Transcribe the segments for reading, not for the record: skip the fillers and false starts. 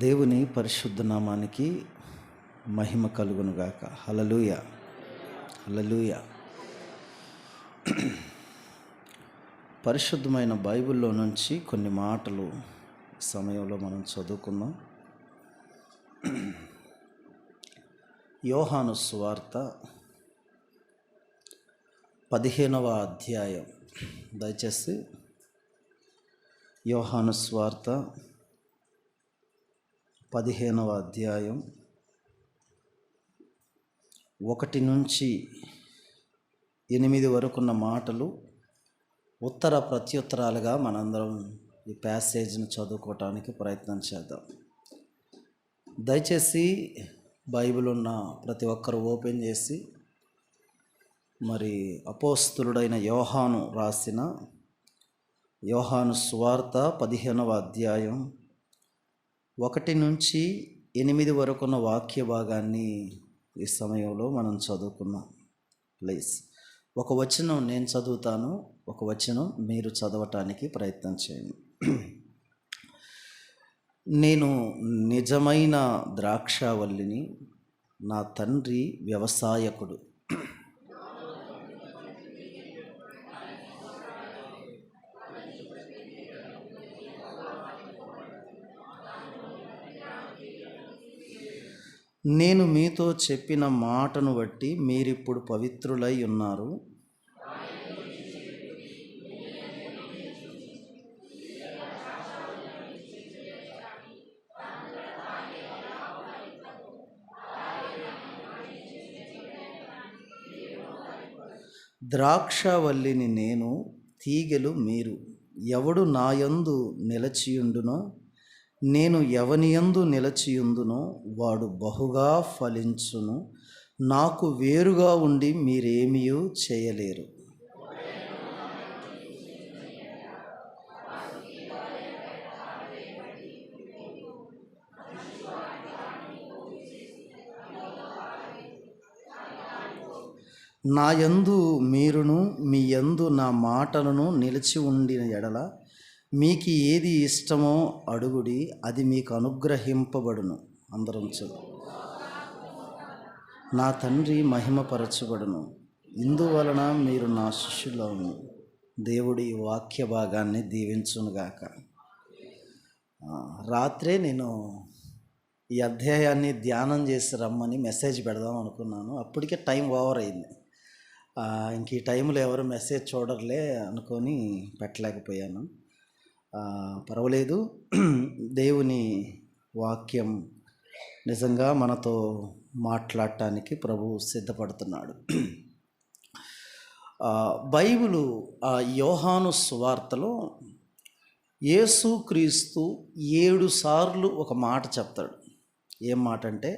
దేవుని పరిశుద్ధ నామానికి మహిమ కలుగునుగాక. హల్లెలూయా, హల్లెలూయా. పరిశుద్ధమైన బైబిల్లో నుంచి కొన్ని మాటలు ఈ సమయంలో మనం చదువుకుందాం. యోహాను సువార్త 15వ అధ్యాయం. దయచేసి యోహాను సువార్త 15వ అధ్యాయం 1 నుంచి 8 వరకున్న మాటలు ఉత్తర ప్రత్యుత్తరాలుగా మనందరం ఈ ప్యాసేజ్ని చదువుకోవటానికి ప్రయత్నం చేద్దాం. దయచేసి బైబిల్ ఉన్న ప్రతి ఒక్కరు ఓపెన్ చేసి మరి అపోస్తలుడైన యోహాను రాసిన యోహాను సువార్త 15వ అధ్యాయం 1 నుంచి 8 వరకున్న వాక్య భాగాన్ని ఈ సమయంలో మనం చదువుకున్నాం. ప్లీజ్ ఒక వచనం నేను చదువుతాను, ఒక వచనం మీరు చదవటానికి ప్రయత్నం చేయండి. నేను నిజమైన ద్రాక్షావల్లిని, నా తండ్రి వ్యవసాయకుడు. నేను మీతో చెప్పిన మాటను బట్టి మీరిప్పుడు పవిత్రులై ఉన్నారు. ద్రాక్షావల్లిని నేను, తీగెలు మీరు. ఎవడు నాయందు నిలచియుండునో, నేను ఎవనియందు నిలచియుందునో వాడు బహుగా ఫలించును. నాకు వేరుగా ఉండి మీరేమీ చేయలేరు. నా యందు మీరును మీ యందు నా మాటలను నిలిచి ఉండిన ఎడల మీకు ఏది ఇష్టమో అడుగుడి, అది మీకు అనుగ్రహింపబడును. అందరం చదువు. నా తండ్రి మహిమపరచబడును, ఇందువలన మీరు నా శిష్యులను. దేవుడి వాక్య భాగాన్ని దీవించునుగాక. రాత్రే నేను ఈ అధ్యాయాన్ని ధ్యానం చేసి రమ్మని మెసేజ్ పెడదాం అనుకున్నాను. అప్పటికే టైం ఓవర్ అయింది. ఇంక ఈ టైంలో ఎవరు మెసేజ్ చూడర్లే అనుకొని పెట్టలేకపోయాను. పర్వాలేదు, దేవుని వాక్యం నిజంగా మనతో మాట్లాడటానికి ప్రభువు సిద్ధపడుతున్నాడు. బైబిలు యోహాను సువార్తలో యేసుక్రీస్తు 7 సార్లు ఒక మాట చెప్తాడు. ఏం మాట అంటే,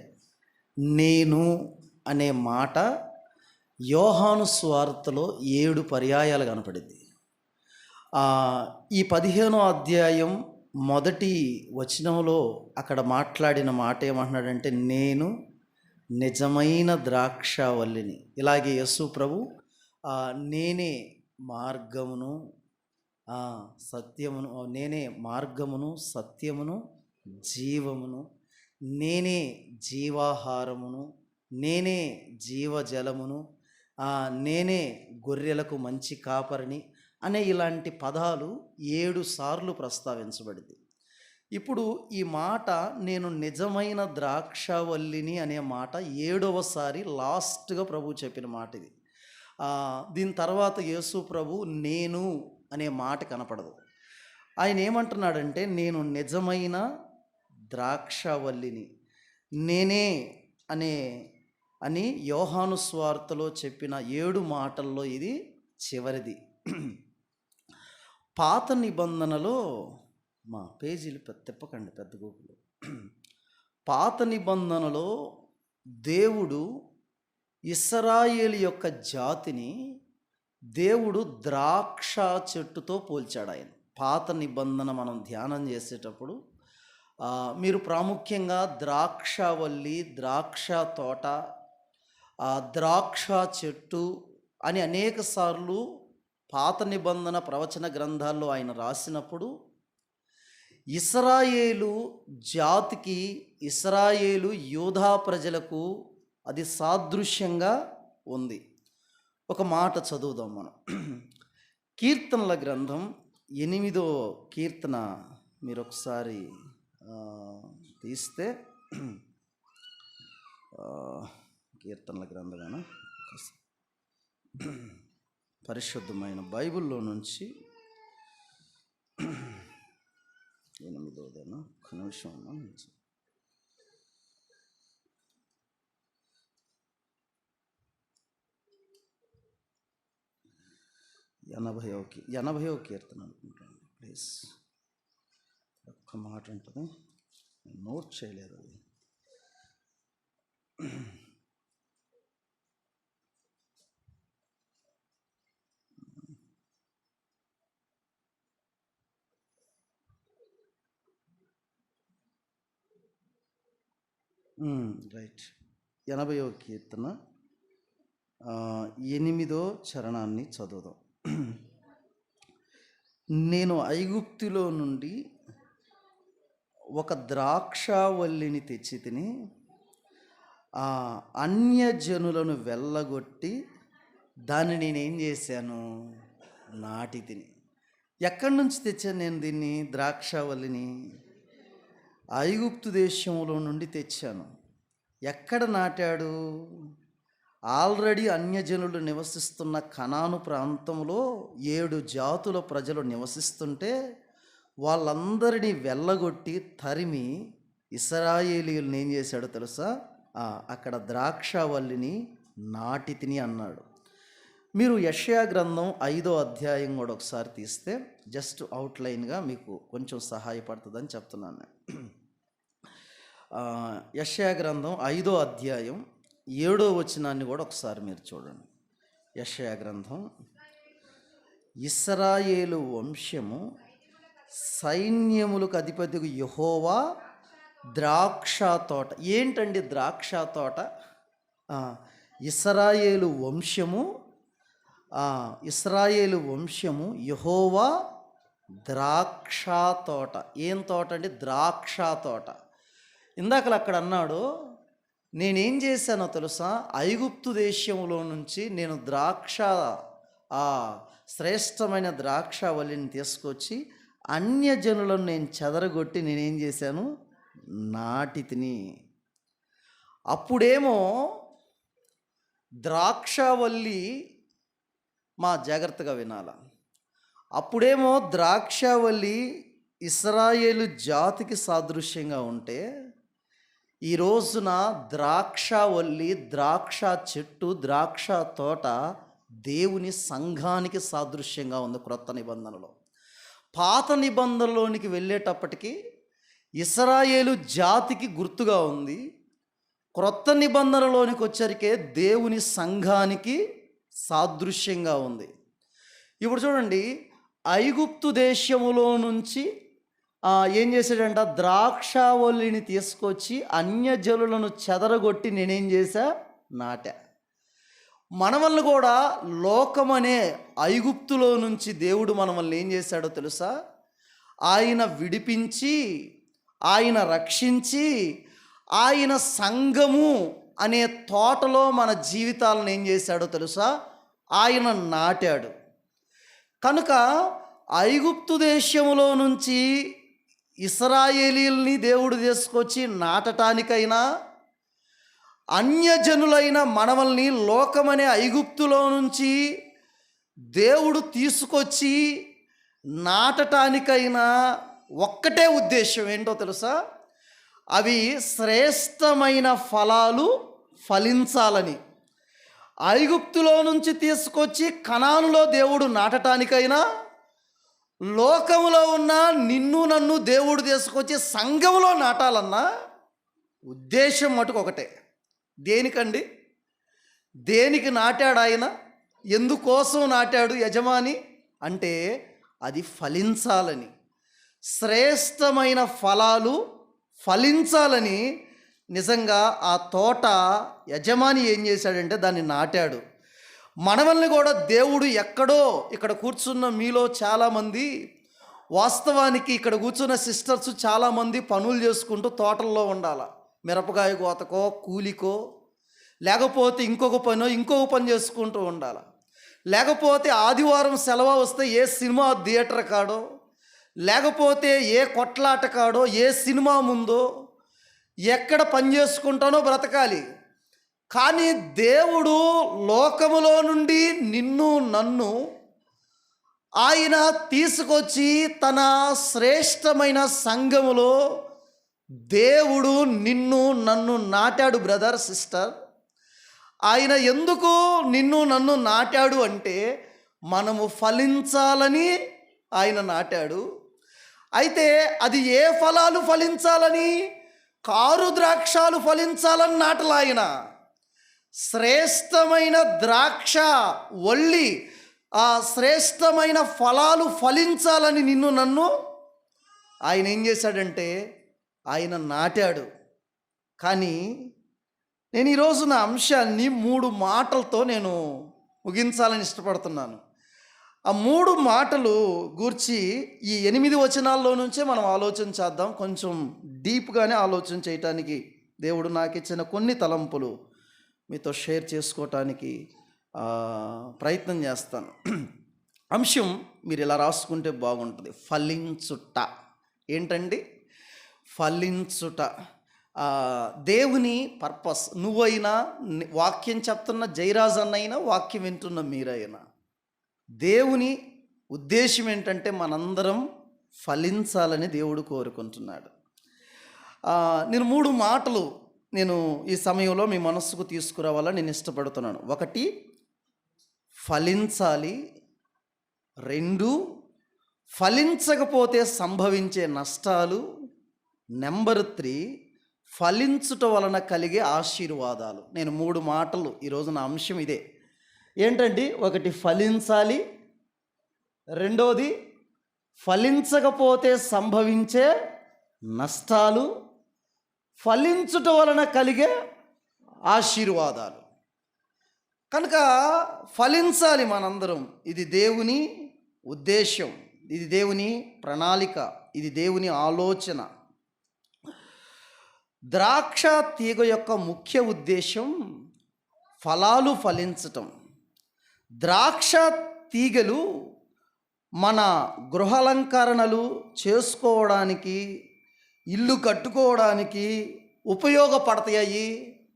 నేను అనే మాట యోహాను సువార్తలో 7 పర్యాయాలు కనపడింది. ఈ 15వ అధ్యాయం మొదటి వచనంలో అక్కడ మాట్లాడిన మాట ఏమంటున్నాడంటే, నేను నిజమైన ద్రాక్షావల్లిని. ఇలాగే యేసు ప్రభు నేనే మార్గమును సత్యమును, నేనే మార్గమును సత్యమును జీవమును, నేనే జీవాహారమును, నేనే జీవజలమును, నేనే గొర్రెలకు మంచి కాపరిని అనే ఇలాంటి పదాలు 7 సార్లు ప్రస్తావించబడింది. ఇప్పుడు ఈ మాట నేను నిజమైన ద్రాక్షావల్లిని అనే మాట 7వసారి లాస్ట్గా ప్రభు చెప్పిన మాట ఇది. దీని తర్వాత యేసు ప్రభు నేను అనే మాట కనపడదు. ఆయన ఏమంటున్నాడంటే, నేను నిజమైన ద్రాక్షావల్లిని, నేనే అని యోహాను సువార్తలో చెప్పిన 7 మాటల్లో ఇది చివరిది. పాత నిబంధనలో మా పేజీలు తిప్పకండి, పెద్ద గూపులు. పాత నిబంధనలో దేవుడు ఇశ్రాయేలు యొక్క జాతిని దేవుడు ద్రాక్ష చెట్టుతో పోల్చాడు. ఆయన పాత నిబంధన మనం ధ్యానం చేసేటప్పుడు మీరు ప్రాముఖ్యంగా ద్రాక్షావల్లి, ద్రాక్ష తోట, ద్రాక్ష చెట్టు అని అనేక సార్లు పాత నిబంధన ప్రవచన గ్రంథాల్లో ఆయన రాసినప్పుడు ఇశ్రాయేలు జాతికి, ఇశ్రాయేలు యూదా ప్రజలకు అది సాదృశ్యంగా ఉంది. ఒక మాట చదువుదాం మనం. కీర్తనల గ్రంథం 8వ కీర్తన మీరు ఒకసారి తీస్తే, కీర్తనల గ్రంథమేనా, పరిశుద్ధమైన బైబిల్లో నుంచి 8వదేనా, ఒక్క నిమిషం అన్నా. 80వ కీర్తన అనుకుంటాను. ప్లీజ్ ఒక్క మాట ఉంటుంది, నోట్ చేయలేదు అది. రైట్. 80వ కీర్తన 8వ చరణాన్ని చదువుదాం. నేను ఐగుప్తులో నుండి ఒక ద్రాక్షావల్లిని తెచ్చి తిని అన్యజనులను వెళ్ళగొట్టి దాన్ని నేనేం చేశాను, నాటి తిని. ఎక్కడి నుంచి తెచ్చాను నేను దీన్ని, ద్రాక్షావల్లిని? ఐగుప్తు దేశంలో నుండి తెచ్చాను. ఎక్కడ నాటాడు? ఆల్రెడీ అన్యజనులు నివసిస్తున్న కనాను ప్రాంతంలో 7 జాతుల ప్రజలు నివసిస్తుంటే వాళ్ళందరినీ వెళ్ళగొట్టి తరిమి ఇశ్రాయేలీయులను ఏం చేశాడో తెలుసా, అక్కడ ద్రాక్షావల్లిని నాటి తిని అన్నాడు. మీరు యెషయా గ్రంథం 5వ అధ్యాయం కూడా ఒకసారి తీస్తే జస్ట్ అవుట్లైన్గా మీకు కొంచెం సహాయపడుతుందని చెప్తున్నాను. యెషయా గ్రంథం 5వ అధ్యాయం 7వ వచనాన్ని కూడా ఒకసారి మీరు చూడండి. యెషయా గ్రంథం, ఇశ్రాయేలు వంశము సైన్యములకు అధిపతికి యెహోవా ద్రాక్ష తోట. ఏంటండి ద్రాక్ష తోట? ఇశ్రాయేలు వంశము యెహోవా ద్రాక్ష తోట. ఏం తోట అండి? ద్రాక్ష తోట. ఇందాకలు అక్కడ అన్నాడు, నేనేం చేశానో తెలుసా, ఐగుప్తు దేశంలో నుంచి నేను శ్రేష్టమైన ద్రాక్షావల్లిని తీసుకొచ్చి అన్యజనులను నేను చెదరగొట్టి నేనేం చేశాను, నాటి తిని. అప్పుడేమో ద్రాక్షావల్లి, జాగ్రత్తగా వినాల, అప్పుడేమో ద్రాక్షావల్లి ఇశ్రాయేలు జాతికి సాదృశ్యంగా ఉంటే, ఈ రోజున ద్రాక్షావల్లి, ద్రాక్ష చెట్టు, ద్రాక్ష తోట దేవుని సంఘానికి సాదృశ్యంగా ఉంది క్రొత్త నిబంధనలో. పాత నిబంధనలోనికి వెళ్ళేటప్పటికి ఇశ్రాయేలు జాతికి గుర్తుగా ఉంది. క్రొత్త నిబంధనలోనికి వచ్చరికే దేవుని సంఘానికి సాదృశ్యంగా ఉంది. ఇప్పుడు చూడండి, ఐగుప్తు దేశములో నుంచి ఏం చేశాడంట, ద్రాక్షావల్లిని తీసుకొచ్చి అన్యజనులను చెదరగొట్టి నేనేం చేశా, నాటా. మనవల్ని కూడా లోకమనే ఐగుప్తులో నుంచి దేవుడు మనల్ని ఏం చేశాడో తెలుసా, ఆయన విడిపించి, ఆయన రక్షించి, ఆయన సంఘము అనే తోటలో మన జీవితాలను ఏం చేశాడో తెలుసా, ఆయన నాటాడు. కనుక ఐగుప్తు దేశములో నుంచి ఇశ్రాయేలీల్ని దేవుడు తీసుకొచ్చి నాటటానికైనా, అన్యజనులైన మనవల్ని లోకమనే ఐగుప్తులో నుంచి దేవుడు తీసుకొచ్చి నాటటానికైనా ఒక్కటే ఉద్దేశం. ఏంటో తెలుసా, అవి శ్రేష్టమైన ఫలాలు ఫలించాలని. ఐగుప్తులో నుంచి తీసుకొచ్చి కనానులో దేవుడు నాటటానికైనా, లోకములో ఉన్న నిన్ను నన్ను దేవుడు తీసుకొచ్చి సంఘములో నాటాలన్నా ఉద్దేశం మటుకు ఒకటే. దేనికండి? దేనికి నాటాడు ఆయన? ఎందుకోసం నాటాడు యజమాని అంటే, అది ఫలించాలని, శ్రేష్టమైన ఫలాలు ఫలించాలని. నిజంగా ఆ తోట యజమాని ఏం చేశాడంటే దాన్ని నాటాడు. మనవల్ని కూడా దేవుడు ఎక్కడో, ఇక్కడ కూర్చున్న మీలో చాలామంది వాస్తవానికి ఇక్కడ కూర్చున్న సిస్టర్స్ చాలామంది పనులు చేసుకుంటూ తోటల్లో ఉండాల. మిరపకాయ కోతకో, కూలికో, లేకపోతే ఇంకొక పని చేసుకుంటూ ఉండాలి. లేకపోతే ఆదివారం సెలవు వస్తే ఏ సినిమా థియేటర్ కాడో, లేకపోతే ఏ కొట్లాట కాడో, ఏ సినిమా ముందో ఎక్కడ పని చేసుకుంటానో బ్రతకాలి. కానీ దేవుడు లోకములో నుండి నిన్ను నన్ను ఆయన తీసుకొచ్చి తన శ్రేష్టమైన సంఘములో దేవుడు నిన్ను నన్ను నాటాడు. బ్రదర్, సిస్టర్, ఆయన ఎందుకు నిన్ను నన్ను నాటాడు అంటే మనము ఫలించాలని ఆయన నాటాడు. అయితే అది ఏ ఫలాలు ఫలించాలని? కారు ద్రాక్షాలు ఫలించాలని నాటల ఆయన. శ్రేష్టమైన ద్రాక్ష వల్లి, ఆ శ్రేష్టమైన ఫలాలు ఫలించాలని నిన్ను నన్ను ఆయన ఏం చేశాడంటే ఆయన నాటాడు. కానీ నేను ఈరోజు నా అంశాన్ని 3 మాటలతో నేను ముగించాలని ఇష్టపడుతున్నాను. ఆ 3 మాటలు గూర్చి ఈ 8 వచనాల్లో నుంచే మనం ఆలోచన చేద్దాం. కొంచెం డీప్గానే ఆలోచన చేయటానికి దేవుడు నాకు ఇచ్చిన కొన్ని తలంపులు మీతో షేర్ చేసుకోవటానికి ప్రయత్నం చేస్తాను. అంశం మీరు ఇలా రాసుకుంటే బాగుంటుంది. ఫలించుట. ఏంటండి ఫలించుట? దేవుని పర్పస్. నువ్వైనా, వాక్యం చెప్తున్న జయరాజ్ అన్నైనా, వాక్యం వింటున్న మీరైనా, దేవుని ఉద్దేశం ఏంటంటే మనందరం ఫలించాలని దేవుడు కోరుకుంటున్నాడు. నేను 3 మాటలు ఈ సమయంలో మీ మనస్సుకు తీసుకురావాలని నేను ఇష్టపడుతున్నాను. 1, ఫలించాలి. 2, ఫలించకపోతే సంభవించే నష్టాలు. నెంబర్ 3, ఫలించుట వలన కలిగే ఆశీర్వాదాలు. నేను 3 మాటలు ఈరోజు నా అంశం ఇదే. ఏంటండి? 1 ఫలించాలి, 2 ఫలించకపోతే సంభవించే నష్టాలు, ఫలించుట వలన కలిగే ఆశీర్వాదాలు. కనుక ఫలించాలి మనందరం. ఇది దేవుని ఉద్దేశం, ఇది దేవుని ప్రణాళిక, ఇది దేవుని ఆలోచన. ద్రాక్ష తీగ యొక్క ముఖ్య ఉద్దేశం ఫలాలు ఫలించటం. ద్రాక్ష తీగలు మన గృహాలంకరణలు చేసుకోవడానికి, ఇల్లు కట్టుకోవడానికి ఉపయోగపడతాయి.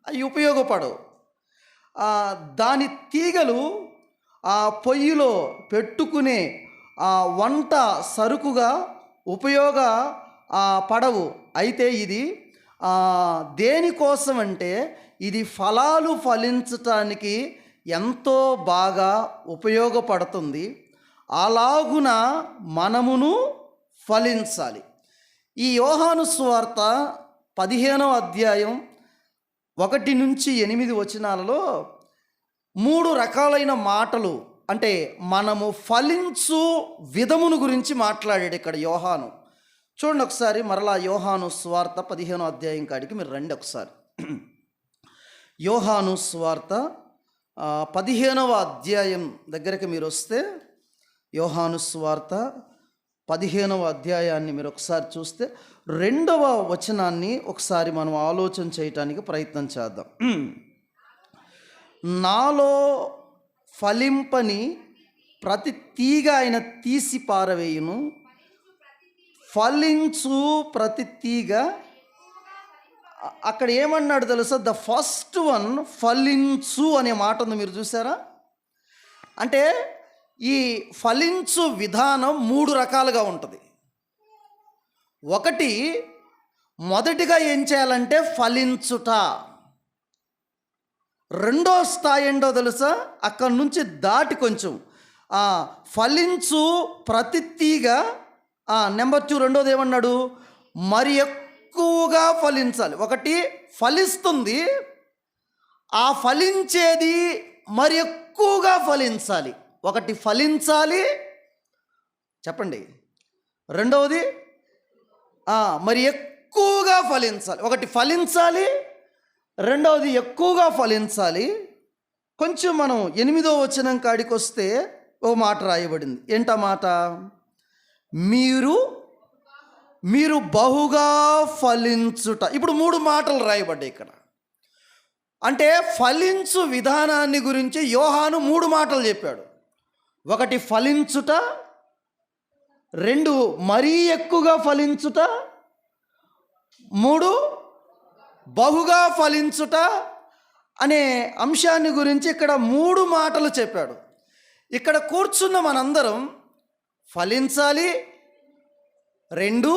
అవి ఉపయోగపడవు. దాని తీగలు పొయ్యిలో పెట్టుకునే వంట సరుకుగా పడవు. అయితే ఇది దేనికోసం అంటే ఇది ఫలాలు ఫలించటానికి ఎంతో బాగా ఉపయోగపడుతుంది. అలాగున మనమును ఫలించాలి. ఈ యోహాను సువార్త 15వ అధ్యాయం 1 నుంచి 8 వచనాలలో 3 రకాలైన మాటలు, అంటే మనము ఫలించు విధమును గురించి మాట్లాడాడు ఇక్కడ యోహాను. చూడండి ఒకసారి, మరలా యోహాను సువార్త 15వ అధ్యాయం కాడికి మీరు రండి ఒకసారి. యోహాను సువార్త 15వ అధ్యాయం దగ్గరికి మీరు వస్తే, యోహాను సువార్త 15వ అధ్యాయాన్ని మీరు ఒకసారి చూస్తే 2వ వచనాన్ని ఒకసారి మనం ఆలోచన చేయటానికి ప్రయత్నం చేద్దాం. నాలో ఫలింపని ప్రతి తీగ ఆయన తీసి పారవేయును, ఫలించు ప్రతి తీగ. అక్కడ ఏమన్నాడు తెలుసా? ద ఫస్ట్ వన్ ఫలించు అనే మాట ఉంది, మీరు చూసారా? అంటే ఈ ఫలించు విధానం 3 రకాలుగా ఉంటుంది. 1, మొదటిగా ఏం చేయాలంటే ఫలించుట. 2వ స్థాయి ఏంటో తెలుసా? అక్కడి నుంచి దాటి కొంచెం ఫలించు ప్రతి తీగ. నెంబర్ 2, 2వది ఏమన్నాడు? మరి ఎక్కువగా ఫలించాలి. 1 ఫలిస్తుంది, ఆ ఫలించేది మరి ఎక్కువగా ఫలించాలి. 1 ఫలించాలి, చెప్పండి. 2వది మరి ఎక్కువగా ఫలించాలి. 1 ఫలించాలి, 2వది ఎక్కువగా ఫలించాలి. కొంచెం మనం 8వ వచనం కాడికి వస్తే ఓ మాట రాయబడింది. ఏంటా మాట? మీరు మీరు బహుగా ఫలించుట. ఇప్పుడు 3 మాటలు రాయబడ్డాయి ఇక్కడ. అంటే ఫలించు విధానాన్ని గురించి యోహాను 3 మాటలు చెప్పాడు. 1 ఫలించుట, 2 మరీ ఎక్కువగా ఫలించుట, 3 బహుగా ఫలించుట అనే అంశాన్ని గురించి ఇక్కడ 3 మాటలు చెప్పాడు. ఇక్కడ కూర్చున్న మనందరం ఫలించాలి, 2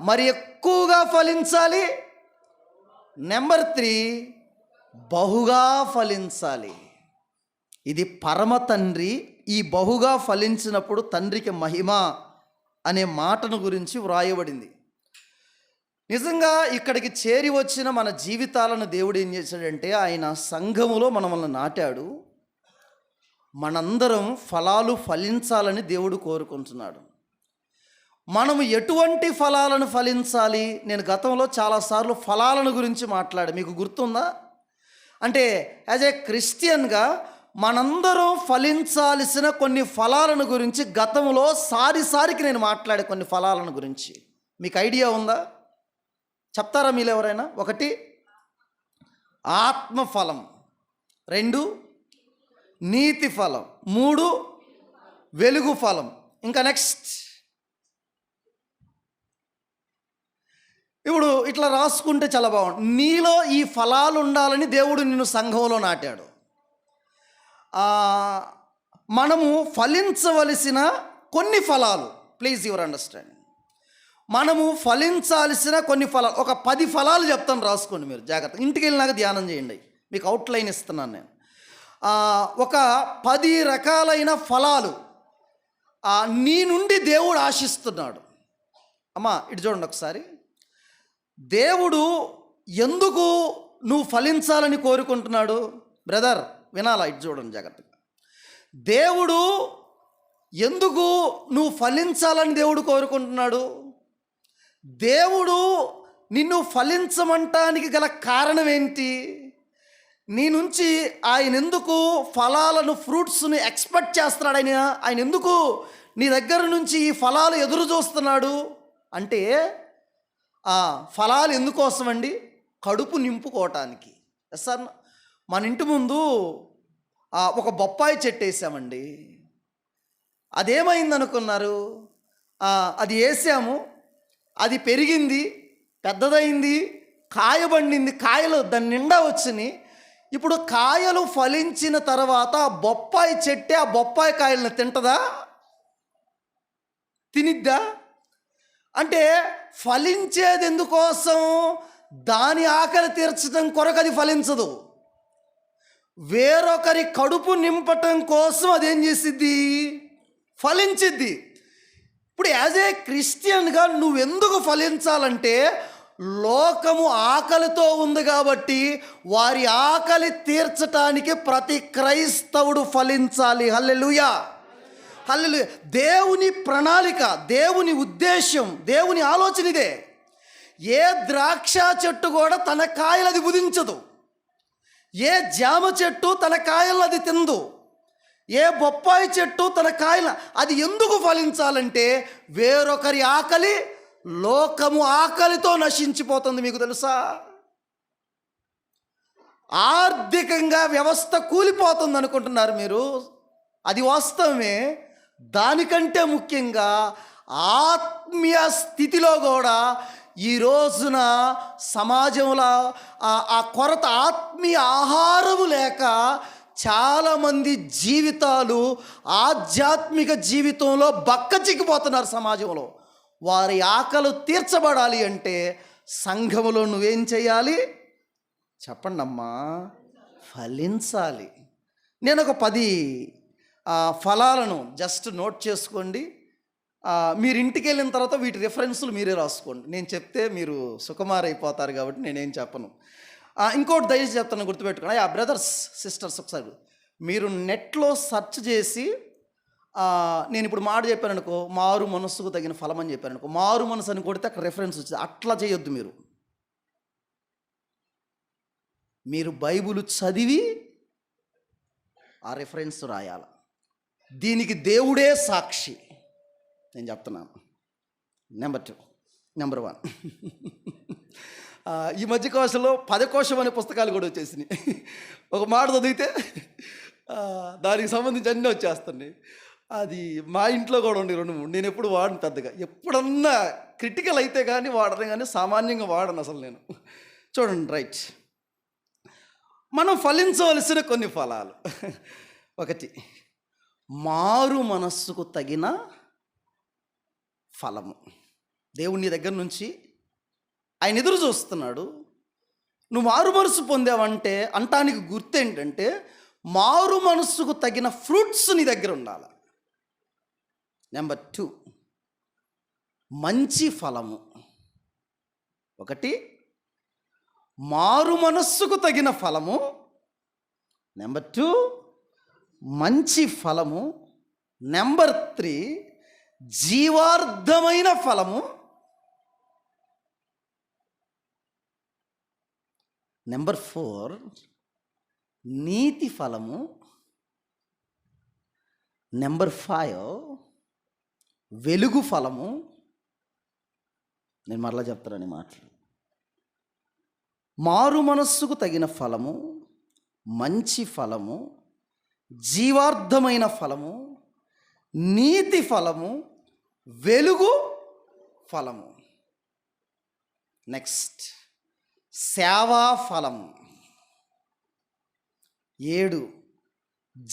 మరి ఎక్కువగా ఫలించాలి, నెంబర్ 3 బహుగా ఫలించాలి. ఇది పరమ తండ్రి ఈ బహుగా ఫలించినప్పుడు తండ్రికి మహిమ అనే మాటను గురించి వ్రాయబడింది. నిజంగా ఇక్కడికి చేరి వచ్చిన మన జీవితాలను దేవుడు ఏం చేశాడంటే, ఆయన సంఘములో మనల్ని నాటాడు. మనందరం ఫలాలు ఫలించాలని దేవుడు కోరుకుంటున్నాడు. మనము ఎటువంటి ఫలాలను ఫలించాలి? నేను గతంలో చాలాసార్లు ఫలాలను గురించి మాట్లాడా, మీకు గుర్తుందా? అంటే యాజ్ ఏ క్రిస్టియన్గా మనందరం ఫలించాల్సిన కొన్ని ఫలాలను గురించి గతంలో సారికి నేను మాట్లాడే కొన్ని ఫలాలను గురించి మీకు ఐడియా ఉందా? చెప్తారా మీరు ఎవరైనా? 1 ఆత్మఫలం, 2 నీతి ఫలం, 3 వెలుగు ఫలం. ఇంకా నెక్స్ట్ ఇప్పుడు ఇట్లా రాసుకుంటే చాలా బాగుంటుంది. నీలో ఈ ఫలాలు ఉండాలని దేవుడు నిన్ను సంఘంలో నాటాడు. మనము ఫలించవలసిన కొన్ని ఫలాలు, ప్లీజ్ యువర్ అండర్స్టాండింగ్, మనము ఫలించాల్సిన కొన్ని ఫలాలు, ఒక 10 ఫలాలు చెప్తాను, రాసుకోండి మీరు జాగ్రత్త. ఇంటికి వెళ్ళినాక ధ్యానం చేయండి, మీకు అవుట్లైన్ ఇస్తున్నాను నేను. ఒక 10 రకాలైన ఫలాలు నీ నుండి దేవుడు ఆశిస్తున్నాడు. అమ్మా ఇటు చూడండి ఒకసారి. దేవుడు ఎందుకు నువ్వు ఫలించాలని కోరుకుంటున్నాడు? బ్రదర్ వినాలా, ఇటు చూడండి జాగ్రత్తగా. దేవుడు ఎందుకు నువ్వు ఫలించాలని దేవుడు కోరుకుంటున్నాడు? దేవుడు నిన్ను ఫలించమంటానికి గల కారణం ఏంటి? నీ నుంచి ఆయన ఎందుకు ఫలాలను, ఫ్రూట్స్ని ఎక్స్పెక్ట్ చేస్తున్నాడు? ఆయన ఎందుకు నీ దగ్గర నుంచి ఈ ఫలాలు ఎదురు చూస్తున్నాడు అంటే, ఫలాలు ఎందుకోసం అండి? కడుపు నింపుకోవటానికి. సార్, మన ఇంటి ముందు ఒక బొప్పాయి చెట్టు వేసామండి. అదేమైంది అనుకున్నారు? అది వేసాము, అది పెరిగింది, పెద్దదైంది, కాయ పండింది, కాయలు దాని నిండా వచ్చినాయి. ఇప్పుడు కాయలు ఫలించిన తర్వాత బొప్పాయి చెట్టే ఆ బొప్పాయి కాయలను తింటదా? తినిద్దా? అంటే ఫలించేది ఎందుకోసం? దాని ఆకలి తీర్చడం కొరకు అది ఫలించదు. వేరొకరి కడుపు నింపటం కోసం అదేం చేసిద్ది? ఫలించిద్ది. ఇప్పుడు యాజ్ ఏ క్రిస్టియన్గా నువ్వెందుకు ఫలించాలంటే, లోకము ఆకలితో ఉంది కాబట్టి వారి ఆకలి తీర్చటానికి ప్రతి క్రైస్తవుడు ఫలించాలి. హల్లెలూయా, హల్లెలూయా. దేవుని ప్రణాళిక, దేవుని ఉద్దేశం, దేవుని ఆలోచన ఇదే. ఏ ద్రాక్ష చెట్టు కూడా తన కాయలు అది బుదించదు, ఏ జామ చెట్టు తన కాయలు అది తిందు, ఏ బొప్పాయి చెట్టు తన కాయలు. అది ఎందుకు ఫలించాలంటే వేరొకరి ఆకలి, లోకము ఆకలితో నశించిపోతుంది. మీకు తెలుసా? ఆర్థికంగా వ్యవస్థ కూలిపోతుంది అనుకుంటున్నారు మీరు, అది వాస్తవమే. దానికంటే ముఖ్యంగా ఆత్మీయ స్థితిలో కూడా ఈ రోజున సమాజంలో ఆ కొరత, ఆత్మీయ ఆహారము లేక చాలామంది జీవితాలు ఆధ్యాత్మిక జీవితంలో బక్కచిక్కిపోతున్నారు సమాజంలో. వారి ఆకలి తీర్చబడాలి అంటే సంఘములో నువ్వేం చేయాలి చెప్పండి అమ్మా? ఫలించాలి. నేను ఒక 10 ఫలాలను జస్ట్ నోట్ చేసుకోండి. మీరు ఇంటికి వెళ్ళిన తర్వాత వీటి రిఫరెన్సులు మీరే రాసుకోండి. నేను చెప్తే మీరు సుకుమారైపోతారు కాబట్టి నేనేం చెప్పను. ఇంకోటి దయచేసి చెప్తాను, గుర్తుపెట్టుకోండి. బ్రదర్స్, సిస్టర్స్, ఒకసారి మీరు నెట్లో సెర్చ్ చేసి, నేను ఇప్పుడు మాట చెప్పాను అనుకో, మారు మనస్సుకు తగిన ఫలం అని చెప్పాను అనుకో, మారు మనసు అని కొడితే అక్కడ రెఫరెన్స్ వచ్చింది. అట్లా చేయొద్దు. మీరు బైబిల్ చదివి ఆ రెఫరెన్స్ రాయాలి. దీనికి దేవుడే సాక్షి. నేను చెప్తున్నాను. Number 2, number 1. ఈ మధ్య కోశంలో 10 కోశం అనే పుస్తకాలు కూడా వచ్చేసినాయి. ఒక మాట చదివితే దానికి సంబంధించి అన్నీ వచ్చేస్తున్నాయి. అది మా ఇంట్లో కూడా ఉండి 2, 3. నేను ఎప్పుడు వాడను పెద్దగా, ఎప్పుడన్నా క్రిటికల్ అయితే కానీ వాడను, కానీ సామాన్యంగా వాడను అసలు నేను. చూడండి, రైట్. మనం ఫలించవలసిన కొన్ని ఫలాలు. 1, మారు మనస్సుకు తగిన ఫలము. దేవుని దగ్గర నుంచి ఆయన ఎదురు చూస్తున్నాడు. నువ్వు మారు మనసు పొందావంటే అంటానికి గుర్తు ఏంటంటే, మారు మనస్సుకు తగిన ఫ్రూట్స్ నీ దగ్గర ఉండాలి. నెంబర్ 2, మంచి ఫలము. 1, మారు మనస్సుకు తగిన ఫలము. నెంబర్ 2, మంచి ఫలము. నెంబర్ 3, జీవార్థమైన ఫలము. నెంబర్ 4, నీతి ఫలము. నెంబర్ 5, వెలుగు ఫలము. నేను మరలా చెప్తానని మాటలు. మారు మనస్సుకు తగిన ఫలము, మంచి ఫలము, జీవార్థమైన ఫలము, నీతి ఫలము, వెలుగు ఫలము. నెక్స్ట్, సేవా ఫలము. 7,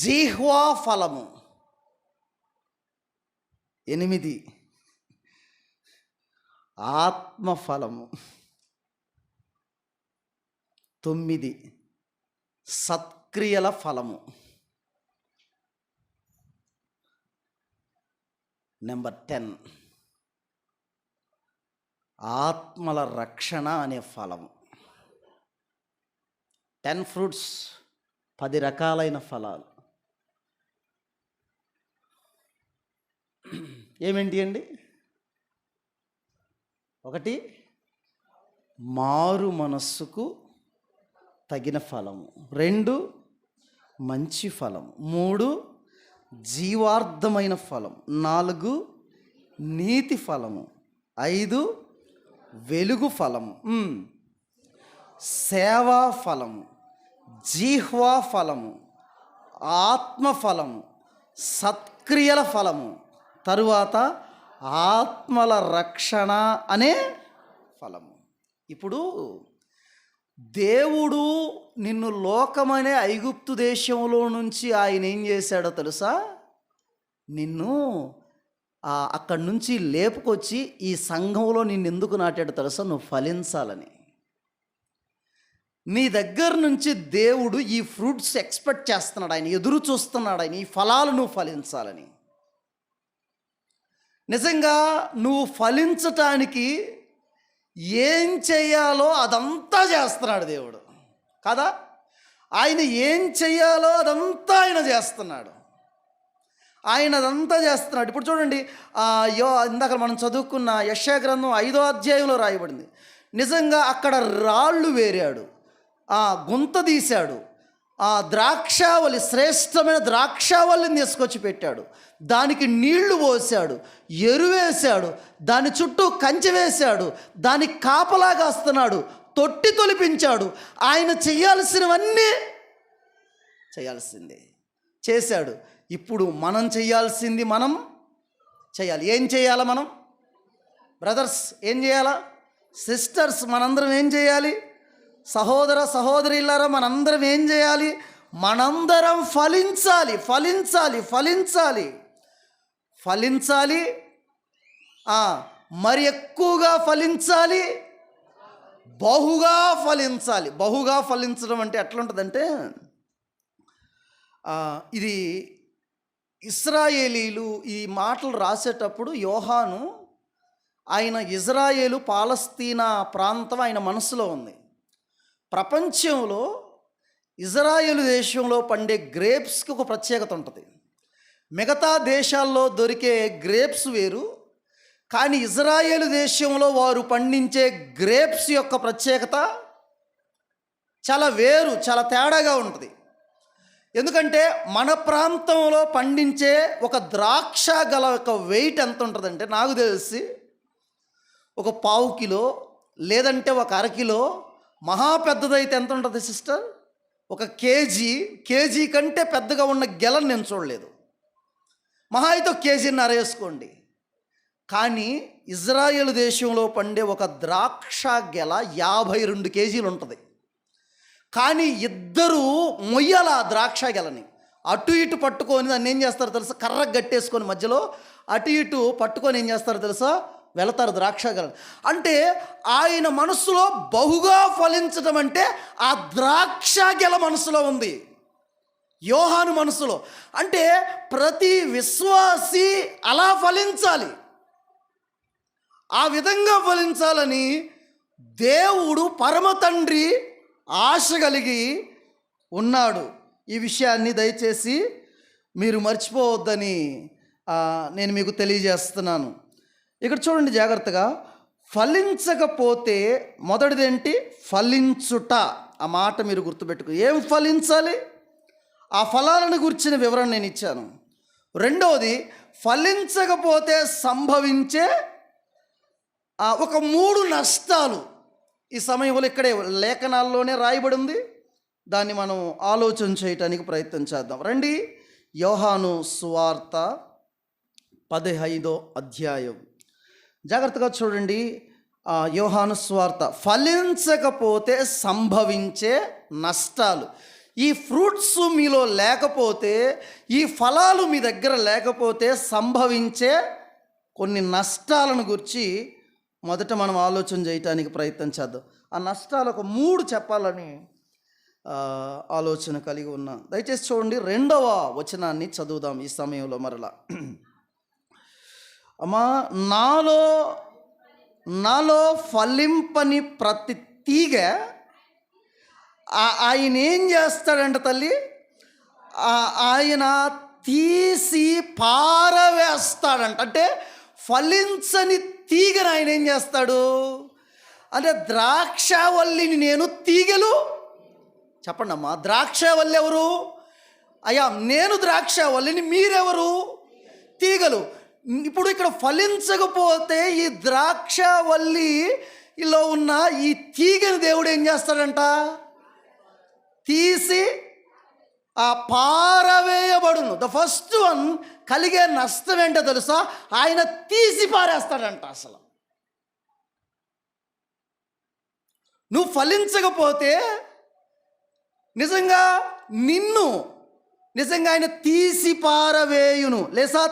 జిహ్వా ఫలము. 8, ఆత్మ ఫలము. 9, సత్క్రియల ఫలము. నెంబర్ 10, ఆత్మల రక్షణ అనే ఫలము. 10 ఫ్రూట్స్, 10 రకాలైన ఫలాలు. ఏమేంటి అండి? 1, మారు మనస్సుకు తగిన ఫలము. 2, మంచి ఫలము. 3, జీవార్థమైన ఫలం. 4, నీతి ఫలము. 5, వెలుగు ఫలము. సేవా ఫలము, జిహ్వా ఫలము, ఆత్మ ఫలము, సత్క్రియల ఫలము, తరువాత ఆత్మల రక్షణ అనే ఫలము. ఇప్పుడు దేవుడు నిన్ను లోకమనే ఐగుప్తు దేశంలో నుంచి ఆయన ఏం చేశాడో తెలుసా? నిన్ను అక్కడి నుంచి లేపుకొచ్చి ఈ సంఘంలో నిన్ను ఎందుకు నాటాడో తెలుసా? నువ్వు ఫలించాలని. నీ దగ్గర నుంచి దేవుడు ఈ ఫ్రూట్స్ ఎక్స్పెక్ట్ చేస్తున్నాడు, ఆయన ఎదురు చూస్తున్నాడు, ఆయన ఈ ఫలాలు నువ్వు ఫలించాలని. నిజంగా నువ్వు ఫలించటానికి ఏం చేయాలో అదంతా చేస్తున్నాడు దేవుడు కదా. ఆయన ఏం చేయాలో అదంతా ఆయన చేస్తున్నాడు, ఆయన అదంతా చేస్తున్నాడు. ఇప్పుడు చూడండి, ఇందాక మనం చదువుకున్న యెషయా గ్రంథం 5వ అధ్యాయంలో రాయబడింది. నిజంగా అక్కడ రాళ్ళు వేరాడు, గుంత తీశాడు, ద్రాక్షావళి, శ్రేష్టమైన ద్రాక్షావళిని తీసుకొచ్చి పెట్టాడు, దానికి నీళ్లు పోసాడు, ఎరువేశాడు, దాని చుట్టూ కంచె వేశాడు, దానికి కాపలా కాస్తున్నాడు, తొట్టి తొలిపించాడు. ఆయన చేయాల్సినవన్నీ చేయాల్సిందే చేశాడు. ఇప్పుడు మనం చేయాల్సింది మనం చేయాలి. ఏం చేయాలా? మనం బ్రదర్స్ ఏం చేయాలా? సిస్టర్స్ మనందరం ఏం చేయాలి? సహోదర సహోదరులారా మనందరం ఏం చేయాలి? మనందరం ఫలించాలి, ఫలించాలి, ఫలించాలి, ఫలించాలి. మరి ఎక్కువగా ఫలించాలి, బహుగా ఫలించాలి. బహుగా ఫలించడం అంటే ఎట్లుంటుందంటే, ఇది ఇశ్రాయేలీలు ఈ మాటలు రాసేటప్పుడు యోహాను, ఆయన ఇజ్రాయేలు పాలస్తీనా ప్రాంతం ఆయన మనసులో ఉంది. ప్రపంచంలో ఇజ్రాయేలు దేశంలో పండే గ్రేప్స్కి ఒక ప్రత్యేకత ఉంటుంది. మిగతా దేశాల్లో దొరికే గ్రేప్స్ వేరు, కానీ ఇజ్రాయేలు దేశంలో వారు పండించే గ్రేప్స్ యొక్క ప్రత్యేకత చాలా వేరు, చాలా తేడాగా ఉంటుంది. ఎందుకంటే మన ప్రాంతంలో పండించే ఒక ద్రాక్ష గల ఒక వెయిట్ ఎంత ఉంటుందంటే, నాకు తెలిసి ఒక పావు కిలో లేదంటే ఒక అరకిలో, మహా పెద్దదైతే ఎంత ఉంటుంది సిస్టర్? ఒక కేజీ కంటే పెద్దగా ఉన్న గెలను నేను చూడలేదు. మహా అయితే ఒక కేజీన్నర వేసుకోండి. కానీ ఇజ్రాయేల్ దేశంలో పండే ఒక ద్రాక్ష గెల 52 కేజీలు ఉంటుంది. కానీ ఇద్దరు మొయ్యాల ఆ ద్రాక్ష గెలని అటు ఇటు పట్టుకొని దాన్ని ఏం చేస్తారో తెలుసా? కర్రకు గట్టేసుకొని మధ్యలో అటు ఇటు పట్టుకొని ఏం చేస్తారో తెలుసా? వెళతారు ద్రాక్ష గెలని. అంటే ఆయన మనసులో బహుగా ఫలించడం అంటే ఆ ద్రాక్ష గెల మనసులో ఉంది, యోహాను మనసులో. అంటే ప్రతి విశ్వాసి అలా ఫలించాలి, ఆ విధంగా ఫలించాలని దేవుడు పరమ తండ్రి ఆశ కలిగి ఉన్నాడు. ఈ విషయాన్ని దయచేసి మీరు మర్చిపోవద్దని నేను మీకు తెలియజేస్తున్నాను. ఇక్కడ చూడండి జాగ్రత్తగా. ఫలించకపోతే మొదటిదేంటి? ఫలించుట. ఆ మాట మీరు గుర్తుపెట్టుకో. ఏం ఫలించాలి? ఆ ఫలాలను గురించిన వివరణ నేను ఇచ్చాను. రెండవది, ఫలించకపోతే సంభవించే ఒక 3 నష్టాలు ఈ సమయంలో ఇక్కడే లేఖనాల్లోనే రాయబడి ఉంది. దాన్ని మనం ఆలోచన చేయటానికి ప్రయత్నం చేద్దాం. రండి, యోహాను సువార్త 15వ అధ్యాయం జాగ్రత్తగా చూడండి. యోహాను సువార్త. ఫలించకపోతే సంభవించే నష్టాలు. ఈ ఫ్రూట్స్ మీలో లేకపోతే, ఈ ఫలాలు మీ దగ్గర లేకపోతే సంభవించే కొన్ని నష్టాలను గురించి మొదట మనం ఆలోచన చేయటానికి ప్రయత్నం చేద్దాం. ఆ నష్టాలు ఒక 3 చెప్పాలని ఆలోచన కలిగి ఉన్నా. దయచేసి చూడండి, 2వ వచనాన్ని చదువుదాం ఈ సమయంలో మరలా. అమ్మా, నాలో ఫలింపని ప్రతి తీగ ఆయన ఏం చేస్తాడంట తల్లి? ఆయన తీసి పారవేస్తాడంట. అంటే ఫలించని తీగను ఆయన ఏం చేస్తాడు అంటే, ద్రాక్షవల్లిని నేను తీగలు. చెప్పండి అమ్మా, ద్రాక్షవల్లి ఎవరు? అయ్యా, నేను ద్రాక్షవల్లిని, మీరెవరు? తీగలు. ఇప్పుడు ఇక్కడ ఫలించకపోతే ఈ ద్రాక్షవల్లిలో ఉన్న ఈ తీగని దేవుడు ఏం చేస్తాడంట? తీసి పారవేయబడును. ద ఫస్ట్ వన్ కలిగే నష్టం ఏంటో తెలుసా? ఆయన తీసి పారేస్తాడంట. అసలు నువ్వు ఫలించకపోతే నిజంగా ఆయన తీసి పారవేయును, లేదా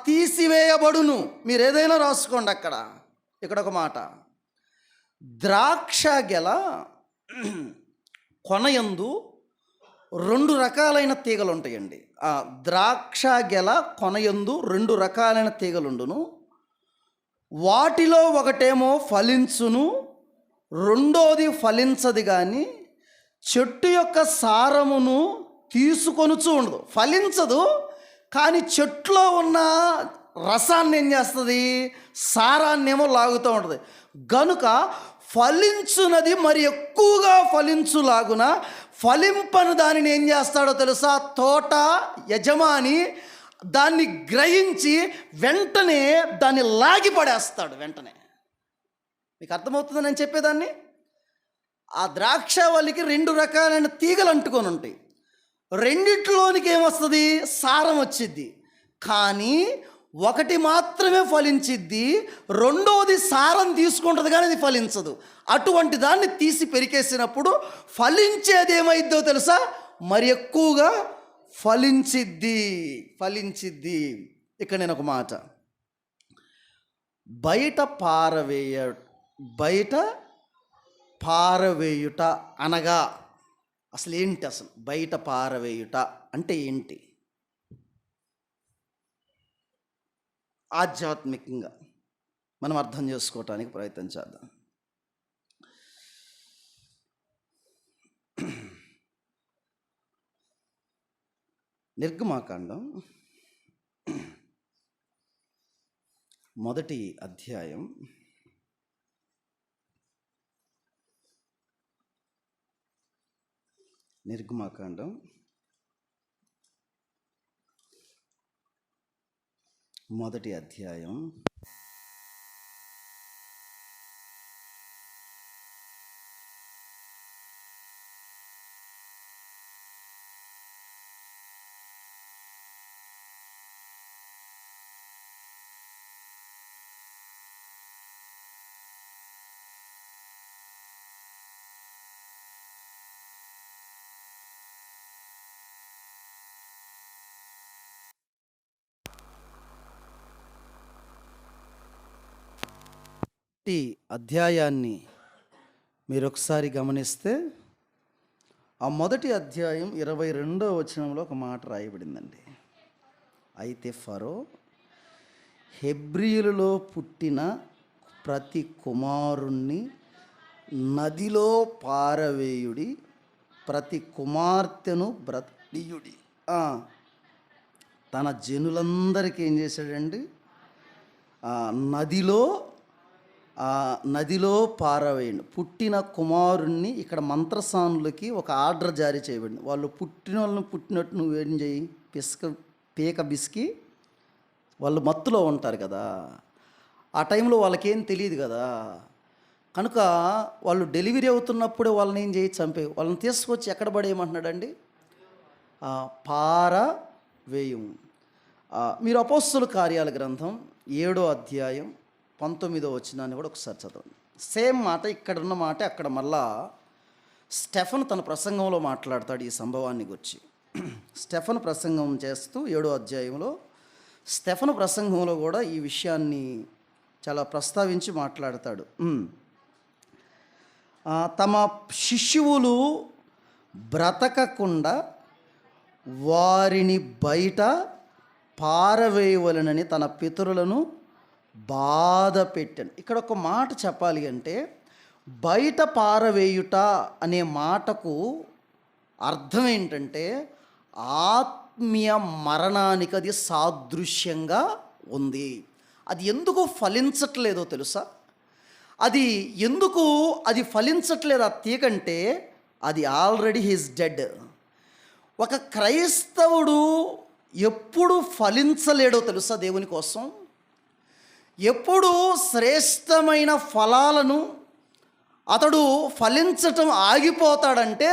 తీసివేయబడును. మీరు ఏదైనా రాసుకోండి అక్కడ. ఇక్కడ ఒక మాట, ద్రాక్ష గెల కొనయందు 2 రకాలైన తీగలు ఉంటాయండి. ఆ ద్రాక్ష గెల కొనయందు 2 రకాలైన తీగలుండును. వాటిలో ఒకటేమో ఫలించును, రెండోది ఫలించదు. కానీ చెట్టు యొక్క సారమును తీసుకొనుచూ ఉండదు. ఫలించదు, కానీ చెట్లో ఉన్న రసాన్ని ఏం చేస్తుంది? సారాన్నేమో లాగుతూ ఉంటుంది. గనుక ఫలించున్నది మరి ఎక్కువగా ఫలించులాగున ఫలింపను దానిని ఏం చేస్తాడో తెలుసా? తోట యజమాని దాన్ని గ్రహించి వెంటనే దాన్ని లాగిపడేస్తాడు. వెంటనే మీకు అర్థమవుతుంది నేను చెప్పేదాన్ని? ఆ ద్రాక్షవల్లికి 2 రకాలైన తీగలు అంటుకొని ఉంటాయి. రెండిట్లోనికి ఏమొస్తుంది? సారం వచ్చిద్ది. కానీ ఒకటి మాత్రమే ఫలించిద్ది, రెండోది సారం తీసుకుంటుంది కానీ అది ఫలించదు. అటువంటి దాన్ని తీసి పెరికేసినప్పుడు ఫలించేది ఏమైద్దో తెలుసా? మరి ఎక్కువగా ఫలించిద్ది. ఇక్కడ నేను ఒక మాట, బయట పారవేయుట అనగా అసలు ఏంటి? అసలు బయట పారవేయుట అంటే ఏంటి? ఆధ్యాత్మికంగా మనం అర్థం చేసుకోవటానికి ప్రయత్నం చేద్దాం. నిర్గమాకాండం 1వ అధ్యాయం 5 నిర్గమాకాండం 1వ అధ్యాయం 1వ అధ్యాయాన్ని మీరు ఒకసారి గమనిస్తే ఆ 1వ అధ్యాయం 22వ వచనంలో ఒక మాట రాయబడిందండి. అయితే ఫరో హెబ్రీయులలో పుట్టిన ప్రతి కుమారుణ్ణి నదిలో పారవేయుడి, ప్రతి కుమార్తెను బ్రతియుడి. తన జనులందరికీ ఏం చేశాడండి? నదిలో పారవేయండి. పుట్టిన కుమారుణ్ణి, ఇక్కడ మంత్రసానులకి ఒక ఆర్డర్ జారీ చేయబడింది. వాళ్ళు పుట్టిన వాళ్ళని పుట్టినట్టు నువ్వేం చేయి, పీక బిసికి, వాళ్ళు మత్తులో ఉంటారు కదా, ఆ టైంలో వాళ్ళకేం తెలియదు కదా, కనుక వాళ్ళు డెలివరీ అవుతున్నప్పుడే వాళ్ళని ఏం చేయి, చంపే, వాళ్ళని తీసుకొచ్చి ఎక్కడ పడేయమంటున్నాడండి? పారవేయం. మీరు అపోస్తలుల కార్యాల గ్రంథం 7వ అధ్యాయం 19వ వచనాన్ని కూడా ఒకసారి చదవండి. సేమ్ మాట, ఇక్కడున్న మాట అక్కడ మళ్ళా స్టెఫన్ తన ప్రసంగంలో మాట్లాడతాడు ఈ సంభవాన్ని గురించి. స్టెఫన్ ప్రసంగం చేస్తూ 7వ అధ్యాయంలో స్టెఫన్ ప్రసంగంలో కూడా ఈ విషయాన్ని చాలా ప్రస్తావించి మాట్లాడతాడు. తమ శిష్యువులు బ్రతకకుండా వారిని బయట పారవేయవలనని తన పితరులను బాధ పెట్టాను. ఇక్కడ ఒక మాట చెప్పాలి అంటే, బయట పారవేయుట అనే మాటకు అర్థం ఏంటంటే ఆత్మీయ మరణానికి అది సాదృశ్యంగా ఉంది. అది ఎందుకు ఫలించట్లేదో తెలుసా? అది ఎందుకు అది ఫలించట్లేదు ఆ తీకంటే, అది ఆల్రెడీ హీస్ డెడ్. ఒక క్రైస్తవుడు ఎప్పుడు ఫలించలేడో తెలుసా? దేవుని కోసం ఎప్పుడు శ్రేష్టమైన ఫలాలను అతడు ఫలించటం ఆగిపోతాడంటే,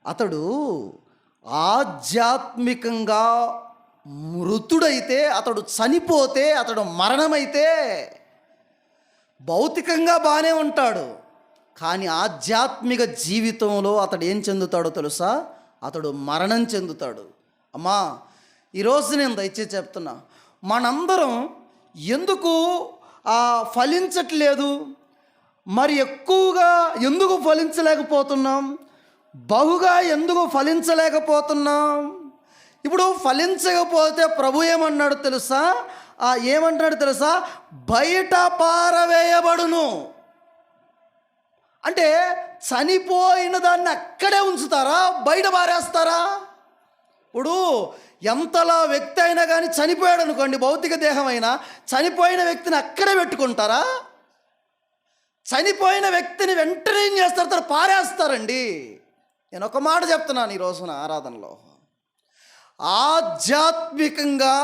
అతడు ఆధ్యాత్మికంగా మృతుడైతే, అతడు చనిపోతే, అతడు మరణమైతే, భౌతికంగా బాగానే ఉంటాడు కానీ ఆధ్యాత్మిక జీవితంలో అతడు ఏం చెందుతాడో తెలుసా? అతడు మరణం చెందుతాడు. అమ్మా, ఈరోజు నేను దయచేసి చెప్తున్నా, మనందరం ఎందుకు ఫలించట్లేదు? మరి ఎక్కువగా ఎందుకు ఫలించలేకపోతున్నాం? బహుగా ఎందుకు ఫలించలేకపోతున్నాం? ఇప్పుడు ఫలించకపోతే ప్రభు ఏమన్నాడు తెలుసా? ఏమంటున్నాడు తెలుసా? బయట పారవేయబడును. అంటే చనిపోయిన దాన్ని అక్కడే ఉంచుతారా? బయట పారేస్తారా? ఇప్పుడు ఎంతలా వ్యక్తి అయినా కానీ చనిపోయాడు అనుకోండి, భౌతిక దేహం అయినా, చనిపోయిన వ్యక్తిని అక్కడే పెట్టుకుంటారా? చనిపోయిన వ్యక్తిని వెంటనే ఏం చేస్తారు? పారేస్తారండి. నేను ఒక మాట చెప్తున్నాను ఈ రోజున ఆరాధనలో, ఆధ్యాత్మికంగా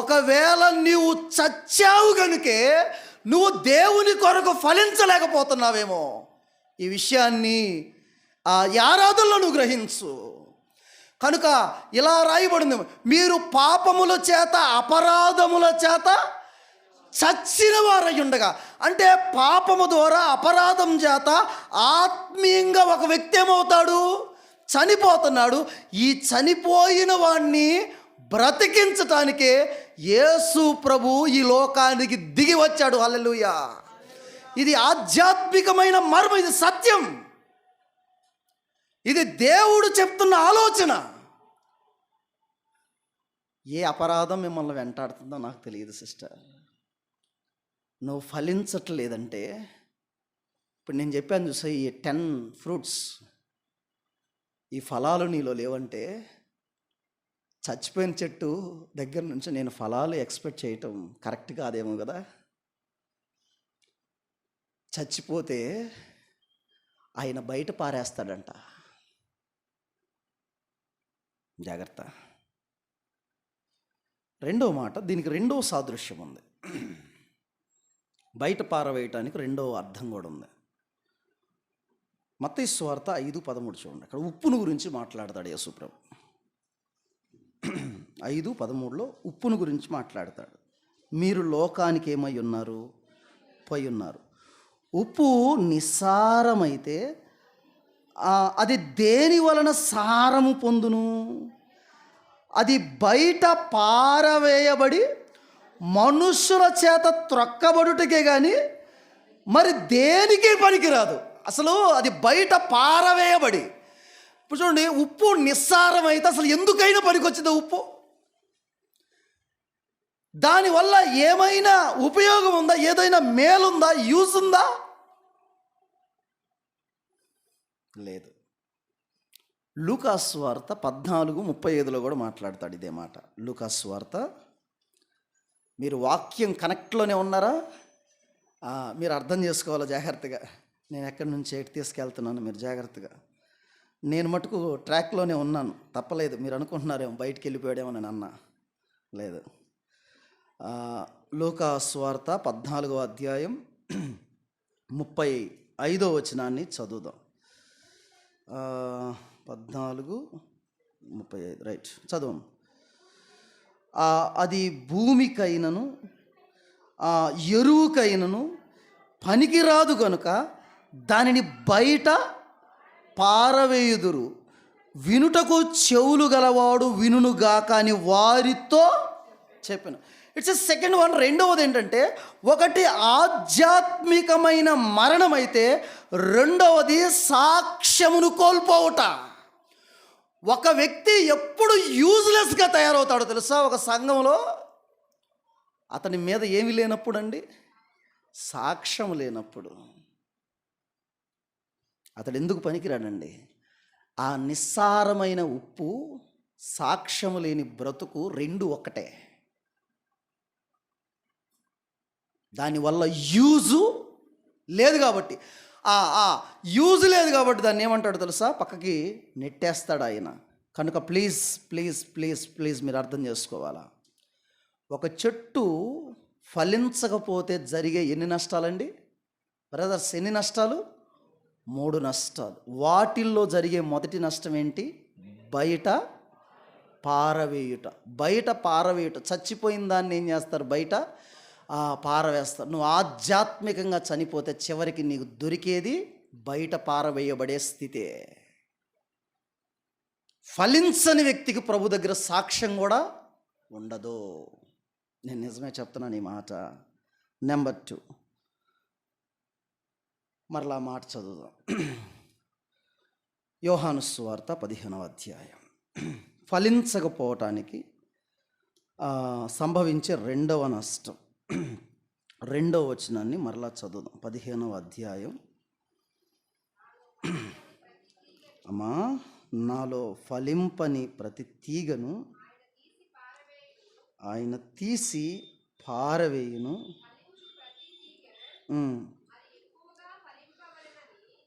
ఒకవేళ నీవు చచ్చావు కనుకే నువ్వు దేవుని కొరకు ఫలించలేకపోతున్నావేమో. ఈ విషయాన్ని ఈ ఆరాధనలో నువ్వు గ్రహించు. కనుక ఇలా రాయబడింది, మీరు పాపముల చేత అపరాధముల చేత చచ్చిన వారై ఉండగా. అంటే పాపము ద్వారా, అపరాధం చేత ఆత్మీయంగా ఒక వ్యక్తి ఏమవుతాడు? చనిపోతున్నాడు. ఈ చనిపోయిన వాడిని బ్రతికించటానికే యేసు ప్రభు ఈ లోకానికి దిగి వచ్చాడు. హల్లెలూయా! ఇది ఆధ్యాత్మికమైన మర్మం, ఇది సత్యం, ఇది దేవుడు చెప్తున్న ఆలోచన. ఏ అపరాధం మిమ్మల్ని వెంటాడుతుందో నాకు తెలియదు సిస్టర్. నువ్వు ఫలించట్లేదంటే, ఇప్పుడు నేను చెప్పాను చూసా, ఈ 10 ఫ్రూట్స్, ఈ ఫలాలు నీలో లేవంటే, చచ్చిపోయిన చెట్టు దగ్గర నుంచి నేను ఫలాలు ఎక్స్పెక్ట్ చేయటం కరెక్ట్ కాదేమో కదా. చచ్చిపోతే ఆయన బయట పారేస్తాడంట. జాగ్రత్త. రెండో మాట, దీనికి రెండో సాదృశ్యం ఉంది. బయట పారవేయటానికి రెండో అర్థం కూడా ఉంది. మత్తయి సువార్త 5:13 చూడండి. అక్కడ ఉప్పును గురించి మాట్లాడతాడు యేసుప్రభు. 5:13లో ఉప్పును గురించి మాట్లాడతాడు. మీరు లోకానికి ఏమై ఉన్నారు? పోయి ఉన్నారు. ఉప్పు నిస్సారమైతే అది దేని వలన సారము పొందును? అది బయట పారవేయబడి మనుష్యుల చేత త్రొక్కబడుటకే కానీ మరి దేనికి పనికిరాదు. అసలు అది బయట పారవేయబడి. ఇప్పుడు చూడండి, ఉప్పు నిస్సారమైతే అసలు ఎందుకైనా పనికొచ్చిందా ఉప్పు? దానివల్ల ఏమైనా ఉపయోగం ఉందా? ఏదైనా మేలుందా? యూజ్ ఉందా? లేదు. లూకాసు వార్త 14:35లో కూడా మాట్లాడతాడు ఇదే మాట. లూకాసు వార్త, మీరు వాక్యం కనెక్ట్లోనే ఉన్నారా? మీరు అర్థం చేసుకోవాలి జాగ్రత్తగా. నేను ఎక్కడి నుంచి ఎటు తీసుకెళ్తున్నాను మీరు జాగ్రత్తగా. నేను మటుకు ట్రాక్లోనే ఉన్నాను, తప్పలేదు. మీరు అనుకుంటున్నారేమో బయటికి వెళ్ళిపోయాడేమో నేను అన్నా. లేదు. లూకాసు వార్త 14వ అధ్యాయం 35వ వచనాన్ని చదువుదాం. 14:35 రైట్, చదువు. అది భూమికైనను ఎరువుకైనను పనికిరాదు కనుక దానిని బయట పారవేయుదురు. వినుటకు చెవులు గలవాడు వినుగాక అని వారితో చెప్పాను. It's second one. రెండవది ఏంటంటే, ఒకటి ఆధ్యాత్మికమైన మరణం అయితే రెండవది సాక్ష్యమును కోల్పోవుట. ఒక వ్యక్తి ఎప్పుడు యూజ్లెస్గా తయారవుతాడో తెలుసా? ఒక సంఘంలో అతని మీద ఏమి లేనప్పుడు అండి, సాక్ష్యం లేనప్పుడు అతడు ఎందుకు పనికిరాడండి? ఆ నిస్సారమైన ఉప్పు, సాక్ష్యము లేని బ్రతుకు రెండు ఒక్కటే. దానివల్ల యూజు లేదు కాబట్టి, యూజ్ లేదు కాబట్టి దాన్ని ఏమంటాడు తెలుసా? పక్కకి నెట్టేస్తాడు ఆయన. కనుక ప్లీజ్ ప్లీజ్ ప్లీజ్ ప్లీజ్ మీరు అర్థం చేసుకోవాలా. ఒక చెట్టు ఫలించకపోతే జరిగే ఎన్ని నష్టాలండి బ్రదర్స్? ఎన్ని నష్టాలు? 3 నష్టాలు. వాటిల్లో జరిగే మొదటి నష్టం ఏంటి? బయట పారవేయుట. బయట పారవేయుట. చచ్చిపోయిన దాన్ని ఏం చేస్తారు? బయట పారవేస్తారు. నువ్వు ఆధ్యాత్మికంగా చనిపోతే చివరికి నీకు దొరికేది బయట పారవేయబడే స్థితే. ఫలించని వ్యక్తికి ప్రభు దగ్గర సాక్ష్యం కూడా ఉండదు. నేను నిజమే చెప్తున్నాను ఈ మాట. నెంబర్ 2, మరలా మాట చదువుదాం. యోహాను సువార్త 15వ అధ్యాయం. ఫలించకపోవటానికి సంభవించే రెండవ నష్టం, 2వ వచనాన్ని మరలా చదువుదాం. 15వ అధ్యాయం. అమ్మా, నాలో ఫలింపని ప్రతి తీగను ఆయన తీసి పారవేయును.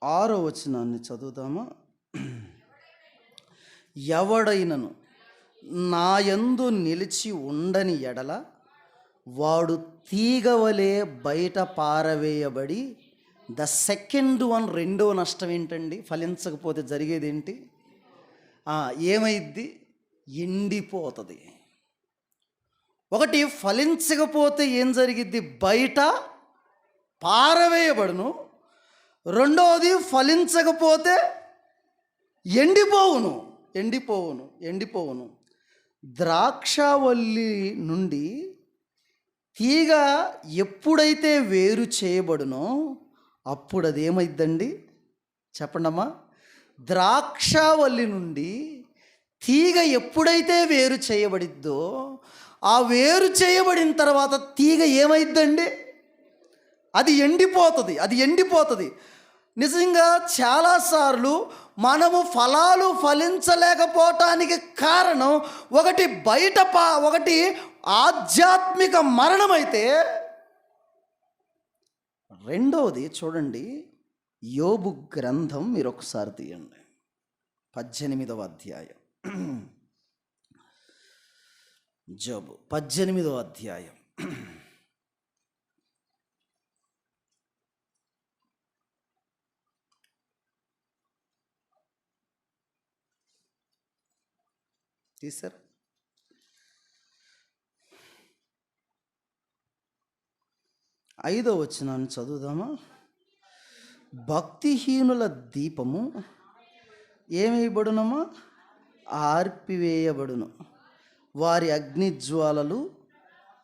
6వ వచనాన్ని చదువుదామా? ఎవడైనను నా యందు నిలిచి ఉండని ఎడల వాడు తీగవలే బయట పారవేయబడి. ద సెకండ్ వన్, రెండవ నష్టం ఏంటండి? ఫలించకపోతే జరిగేది ఏంటి? ఏమైద్ది? ఎండిపోతుంది. ఒకటి ఫలించకపోతే ఏం జరిగిద్ది? బయట పారవేయబడును. రెండవది ఫలించకపోతే ఎండిపోవును. ఎండిపోవును ఎండిపోవును ద్రాక్షవల్లి నుండి తీగ ఎప్పుడైతే వేరు చేయబడునో అప్పుడు అది ఏమైద్దండి? చెప్పండమ్మా. ద్రాక్షవల్లి నుండి తీగ ఎప్పుడైతే వేరు చేయబడిద్దో, ఆ వేరు చేయబడిన తర్వాత తీగ ఏమైద్దండి? అది ఎండిపోతుంది. అది ఎండిపోతుంది. నిజంగా చాలాసార్లు మనము ఫలాలు ఫలించలేకపోవటానికి కారణం ఒకటి ఆధ్యాత్మిక మరణమైతే, రెండవది చూడండి, యోబు గ్రంథం మీరు ఒకసారి తీయండి. 18వ అధ్యాయం. యోబు 18వ అధ్యాయం. తీశారు 5వ వచనాన్ని చదువుదామా. భక్తిహీనుల దీపము ఏమైబడునమా, ఆర్పివేయబడును, వారి అగ్నిజ్వాలలు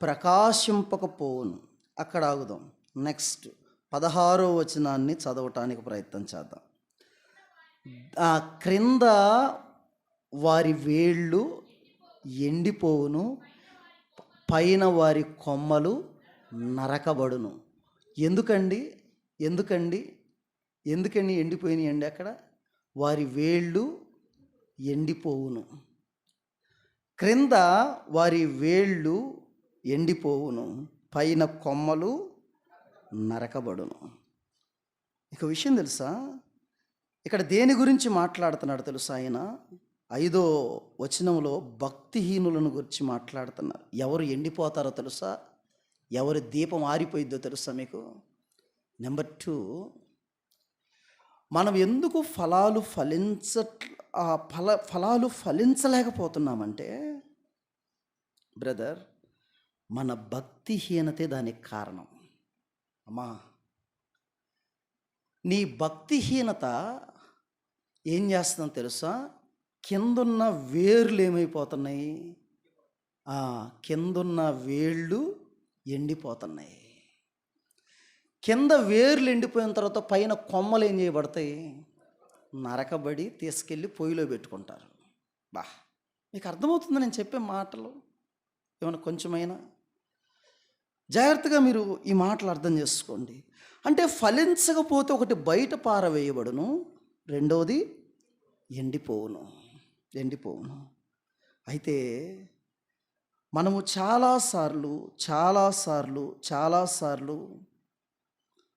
ప్రకాశింపకపోవును. అక్కడ ఆగుదాం. నెక్స్ట్ 16వ వచనాన్ని చదవటానికి ప్రయత్నం చేద్దాం. ఆ క్రింద వారి వేళ్ళు ఎండిపోవును, పైన వారి కొమ్మలు నరకబడును. ఎందుకండి ఎండిపోయినాయండి? అక్కడ వారి వేళ్ళు ఎండిపోవును, క్రింద వారి వేళ్ళు ఎండిపోవును, పైన కొమ్మలు నరకబడును. ఇక విషయం తెలుసా, ఇక్కడ దేని గురించి మాట్లాడుతున్నాడు తెలుసా? ఆయన 5వ వచనంలో భక్తిహీనులను గురించి మాట్లాడుతున్నారు. ఎవరు ఎండిపోతారో తెలుసా? ఎవరి దీపం ఆరిపోయిద్దో తెలుసా మీకు? నెంబర్ 2, మనం ఎందుకు ఫలాలు ఫలించలేకపోతున్నామంటే బ్రదర్, మన భక్తిహీనతే దానికి కారణం. అమ్మా, నీ భక్తిహీనత ఏం చేస్తుందో తెలుసా? కిందున్న వేర్లు ఏమైపోతున్నాయి? కిందున్న వేళ్ళు ఎండిపోతున్నాయి. కింద వేర్లు ఎండిపోయిన తర్వాత పైన కొమ్మలు ఏం చేయబడతాయి? నరకబడి తీసుకెళ్ళి పొయ్యిలో పెట్టుకుంటారు. మీకు అర్థమవుతుంది నేను చెప్పే మాటలు? ఏమైనా కొంచెమైనా జాగ్రత్తగా మీరు ఈ మాటలు అర్థం చేసుకోండి. అంటే ఫలించకపోతే ఒకటి బయట పారవేయబడును, రెండవది ఎండిపోవును. అయితే మనము చాలాసార్లు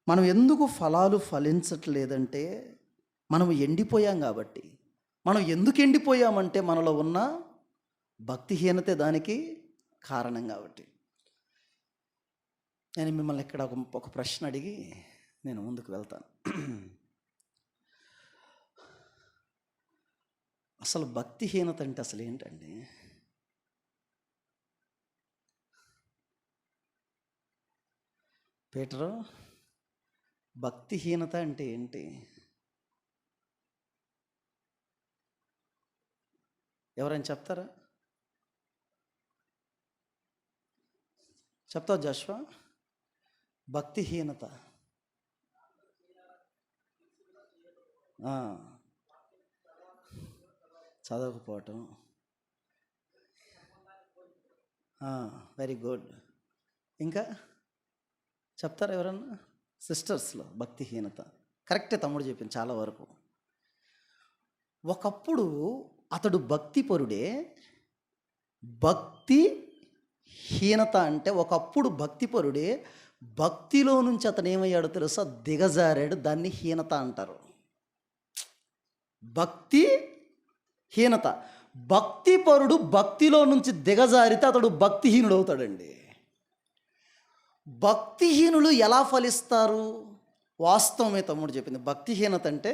మనం ఎందుకు ఫలాలు ఫలించట్లేదంటే మనం ఎండిపోయాం కాబట్టి. మనం ఎందుకు ఎండిపోయామంటే మనలో ఉన్న భక్తిహీనతే దానికి కారణం కాబట్టి. నేను మిమ్మల్ని ఇక్కడ ఒక ప్రశ్న అడిగి నేను ముందుకు వెళ్తాను. అసలు భక్తిహీనత అంటే అసలు ఏంటండి? పీటరు, భక్తిహీనత అంటే ఏంటి? ఎవరైనా చెప్తారా? చెప్తావు జాషువా? భక్తిహీనత చదవకపోవటం. Very good. ఇంకా చెప్తారా ఎవరన్నా? సిస్టర్స్లో భక్తిహీనత కరెక్టే తమ్ముడు చెప్పింది చాలా వరకు. ఒకప్పుడు అతడు భక్తిపరుడే. భక్తిహీనత అంటే ఒకప్పుడు భక్తిపరుడే, భక్తిలో నుంచి అతను ఏమయ్యాడో తెలుసా? దిగజారాడు. దాన్ని హీనత అంటారు. భక్తిహీనత. భక్తిపరుడు భక్తిలో నుంచి దిగజారితే అతడు భక్తిహీనుడు అవుతాడండి. భక్తిహీనులు ఎలా ఫలిస్తారు? వాస్తవమే తమ్ముడు చెప్పింది. భక్తిహీనత అంటే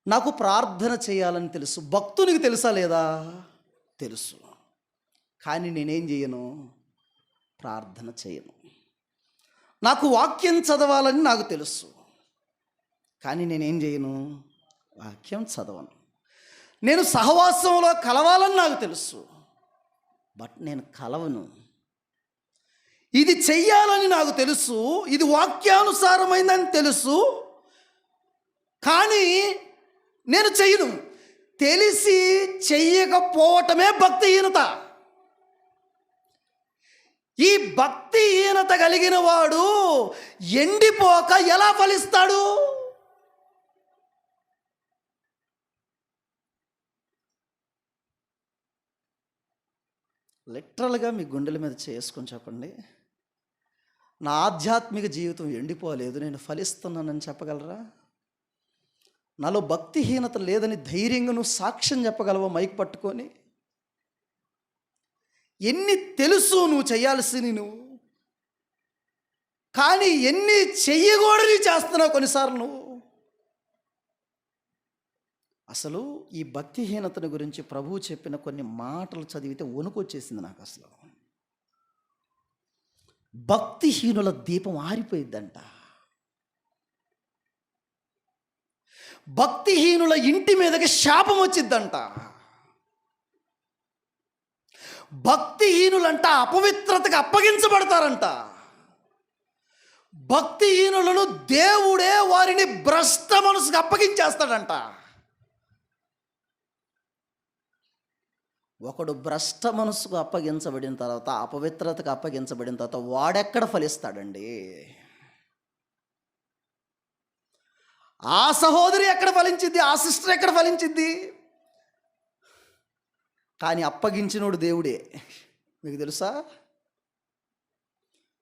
నాకు ప్రార్థన చేయాలని తెలుసు. భక్తునికి తెలుసా లేదా? తెలుసు. కానీ నేనేం చేయను? ప్రార్థన చేయను. నాకు వాక్యం చదవాలని నాకు తెలుసు, కానీ నేనేం చేయను? వాక్యం చదవను. నేను సహవాసంలో కలవాలని నాకు తెలుసు, బట్ నేను కలవను. ఇది చెయ్యాలని నాకు తెలుసు, ఇది వాక్యానుసారమైందని తెలుసు, కానీ నేను చెయ్యను. తెలిసి చెయ్యకపోవటమే భక్తిహీనత. ఈ భక్తిహీనత కలిగిన వాడు ఎండిపోక ఎలా ఫలిస్తాడు? లిటరల్గా మీ గుండెల మీద చేసుకొని చెప్పండి, నా ఆధ్యాత్మిక జీవితం ఎండిపోలేదు, నేను ఫలిస్తున్నానని చెప్పగలరా? నాలో భక్తిహీనత లేదని ధైర్యంగా నువ్వు సాక్ష్యం చెప్పగలవా మైక్ పట్టుకొని? ఎన్ని తెలుసు నువ్వు చేయాల్సింది నువ్వు, కానీ ఎన్ని చెయ్యకూడని చేస్తున్నావు కొన్నిసార్లు నువ్వు. అసలు ఈ భక్తిహీనతను గురించి ప్రభువు చెప్పిన కొన్ని మాటలు చదివితే వణుకొచ్చేసింది నాకు. అసలు భక్తిహీనుల దీపం ఆరిపోయిద్దంట. భక్తిహీనుల ఇంటి మీదకి శాపం వచ్చిద్దంట. భక్తిహీనులంట అపవిత్రతకు అప్పగించబడతారంట. భక్తిహీనులను దేవుడే వారిని భ్రష్ట మనసుకు అప్పగించేస్తాడంట. ఒకడు భ్రష్ట మనసుకు అప్పగించబడిన తర్వాత, అపవిత్రతకు అప్పగించబడిన తర్వాత వాడెక్కడ ఫలిస్తాడండి? ఆ సహోదరి ఎక్కడ ఫలించింది? ఆ సిస్టర్ ఎక్కడ ఫలించింది? కానీ అప్పగించినోడు దేవుడే. మీకు తెలుసా?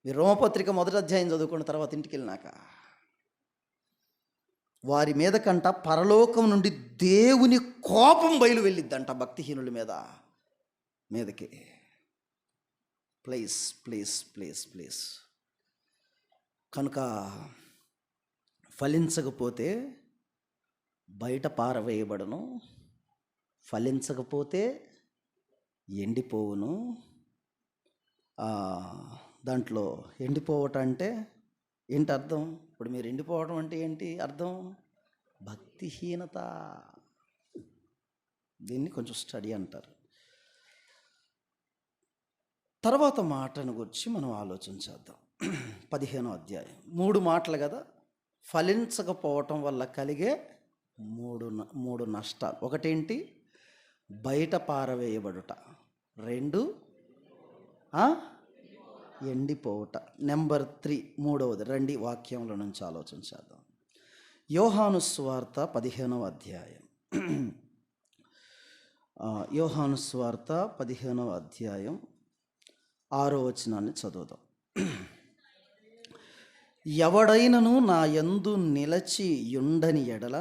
మీరు రోమపత్రిక 1వ అధ్యాయం చదువుకున్న తర్వాత ఇంటికి వెళ్ళినాక, వారి మీద కంట పరలోకం నుండి దేవుని కోపం బయలు వెళ్ళిద్దంట భక్తిహీనుల మీదకి. Please please please please. కనుక ఫలించకపోతే బయట పారవేయబడను, ఫలించకపోతే ఎండిపోవును. దాంట్లో ఎండిపోవటం అంటే ఏంటి అర్థం? ఇప్పుడు మీరు ఎండిపోవడం అంటే ఏంటి అర్థం? భక్తిహీనత. దీన్ని కొంచెం స్టడీ అంటారు. తర్వాత మాటను గురించి మనం ఆలోచించేద్దాం. 15వ అధ్యాయం 3 మాటలు కదా. ఫలించకపోవటం వల్ల కలిగే మూడు నష్టాలు. ఒకటేంటి? బయట పారవేయబడుట. 2 ఎండిపోవుట. నెంబర్ 3 మూడవది. రండి వాక్యంలో నుంచి ఆలోచించేద్దాం. యోహాను సువార్త 15వ అధ్యాయం. యోహాను సువార్త 15వ అధ్యాయం 6వ వచనాన్ని చదువుదాం. ఎవడైనను నా యందు నిలచి యుండని ఎడల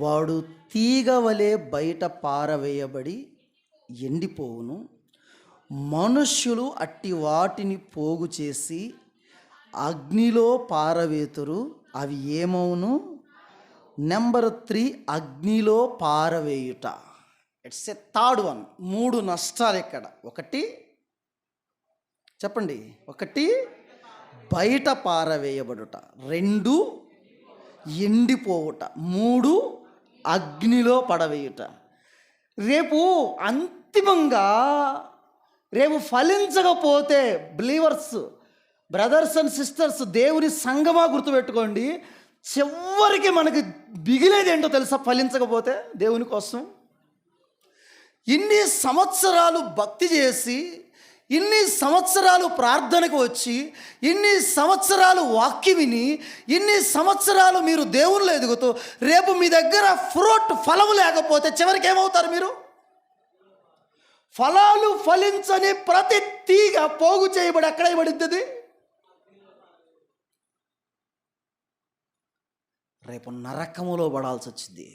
వాడు తీగ వలె బయట పారవేయబడి ఎండిపోవును. మనుష్యులు అట్టి వాటిని పోగు చేసి అగ్నిలో పారవేతురు, అవి ఏమవును? నెంబర్ 3 అగ్నిలో పారవేయుట. It's a third one. 3 నష్టాలు ఇక్కడ. ఒకటి చెప్పండి. 1 బయట పారవేయబడుట, 2 ఎండిపోవుట, 3 అగ్నిలో పడవేయుట. రేపు అంతిమంగా రేపు ఫలించకపోతే బిలీవర్స్, బ్రదర్స్ అండ్ సిస్టర్స్, దేవుని సంగమా గుర్తుపెట్టుకోండి, చివరికి మనకి మిగిలేది ఏంటో తెలుసా? ఫలించకపోతే దేవుని కోసం ఇన్ని సంవత్సరాలు భక్తి చేసి, ఇన్ని సంవత్సరాలు ప్రార్థనకు వచ్చి, ఇన్ని సంవత్సరాలు వాక్యం విని, ఇన్ని సంవత్సరాలు మీరు దేవుళ్ళు ఎదుగుతూ, రేపు మీ దగ్గర ఫలము లేకపోతే చివరికి ఏమవుతారు మీరు? ఫలాలు ఫలించని ప్రతి తీగ పోగు చేయబడి అక్కడ పడుతుంది. రేపు నరకములో పడాల్సి వచ్చింది.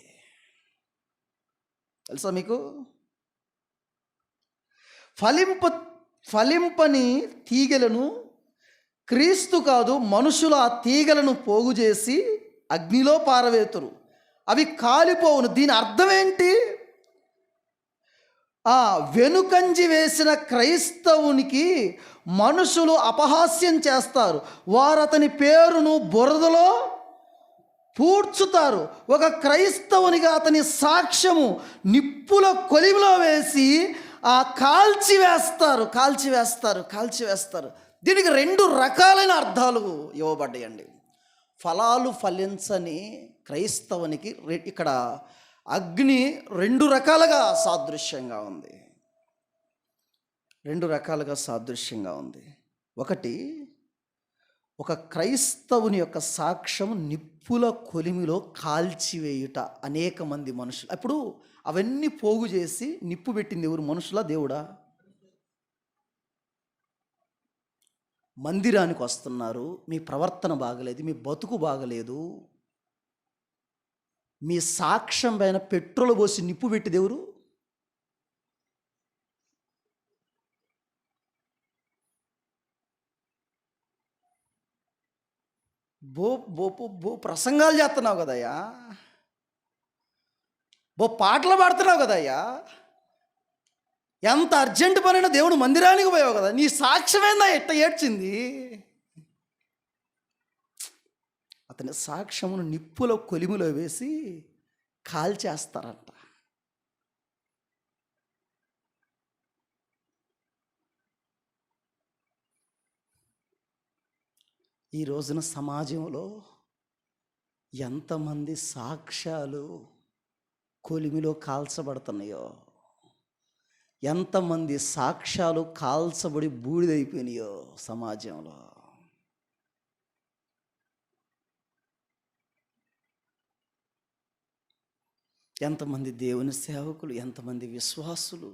తెలుసా మీకు? ఫలింపని తీగలను క్రీస్తు కాదు, మనుషులు ఆ తీగలను పోగు చేసి అగ్నిలో పారవేతురు, అవి కాలిపోవును. దీని అర్థం ఏంటి? వెనుకంజి వేసిన క్రైస్తవునికి మనుషులు అపహాస్యం చేస్తారు, వారు అతని పేరును బురదలో పూడ్చుతారు. ఒక క్రైస్తవునిగా అతని సాక్ష్యము నిప్పుల కొలిమిలో వేసి కాల్చివేస్తారు. దీనికి 2 రకాలైన అర్థాలు ఇవ్వబడ్డాయండి. ఫలాలు ఫలించని క్రైస్తవునికి ఇక్కడ అగ్ని 2 రకాలుగా సాదృశ్యంగా ఉంది. 2 రకాలుగా సాదృశ్యంగా ఉంది. ఒకటి, ఒక క్రైస్తవుని యొక్క సాక్ష్యం నిప్పుల కొలిమిలో కాల్చివేయుట. అనేక మంది మనుషులు, అప్పుడు అవన్నీ పోగు చేసి నిప్పు పెట్టింది ఎవరు? మనుషులా, దేవుడా? మందిరానికి వస్తున్నారు, మీ ప్రవర్తన బాగలేదు, మీ బతుకు బాగలేదు, మీ సాక్ష్యం పైన పెట్రోల్ పోసి నిప్పు పెట్టి దేవుడు బో బో బో బో ప్రసంగాలు చేస్తున్నావు కదయ్యా, బో పాటలు పాడుతున్నావు కదయ్యా, ఎంత అర్జెంట్ పనైనా దేవుడు మందిరానికి పోయావు కదా, నీ సాక్ష్యమేందా ఎట్ట ఏడ్చింది? అతని సాక్ష్యమును నిప్పులో కొలిమిలో వేసి కాల్చేస్తారంట. ఈ రోజున సమాజంలో ఎంతమంది సాక్ష్యాలు కొలిమిలో కాల్చబడుతున్నాయో, ఎంతమంది సాక్ష్యాలు కాల్చబడి బూడిదైపోయినాయో సమాజంలో. ఎంతమంది దేవుని సేవకులు, ఎంతమంది విశ్వాసులు